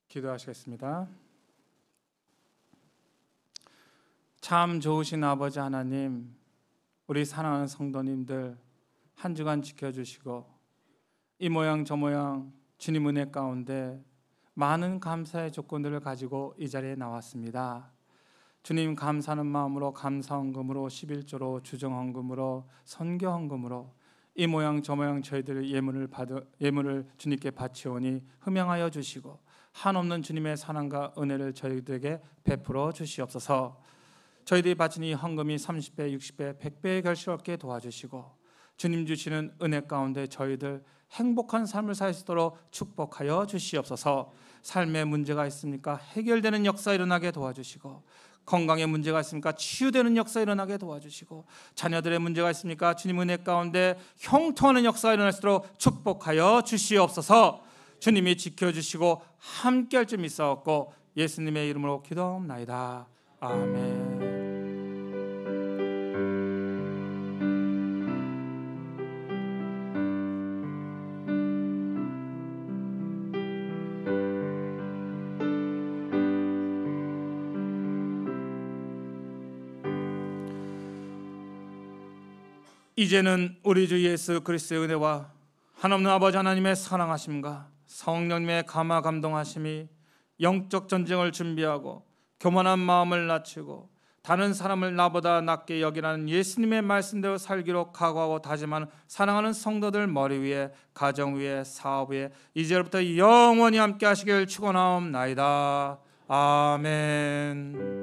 기도하시겠습니다. 참 좋으신 아버지 하나님, 우리 사랑하는 성도님들 한 주간 지켜주시고 이 모양 저 모양 주님 은혜 가운데 많은 감사의 조건들을 가지고 이 자리에 나왔습니다. 주님 감사하는 마음으로 감사헌금으로 11조로 주정헌금으로 선교헌금으로 이 모양 저 모양 저희들의 예물을 주님께 바치오니 흠양하여 주시고 한없는 주님의 사랑과 은혜를 저희들에게 베풀어 주시옵소서. 저희들이 바친 이 헌금이 30배, 60배, 100배의 결실 얻게 도와주시고 주님 주시는 은혜 가운데 저희들 행복한 삶을 살 수 있도록 축복하여 주시옵소서. 삶에 문제가 있습니까? 해결되는 역사 일어나게 도와주시고 건강에 문제가 있습니까? 치유되는 역사 일어나게 도와주시고 자녀들의 문제가 있습니까? 주님 은혜 가운데 형통하는 역사 일어날 수 있도록 축복하여 주시옵소서. 주님이 지켜주시고 함께할 줄 믿사옵고 예수님의 이름으로 기도하옵나이다. 아멘. 이제는 우리 주 예수 그리스도의 은혜와 한없는 아버지 하나님의 사랑하심과 성령님의 감화 감동하심이 영적 전쟁을 준비하고 교만한 마음을 낮추고 다른 사람을 나보다 낮게 여기라는 예수님의 말씀대로 살기로 각오하고 다짐하는 사랑하는 성도들 머리 위에 가정 위에 사업 위에 이제부터 영원히 함께 하시길 축원하옵나이다. 아멘.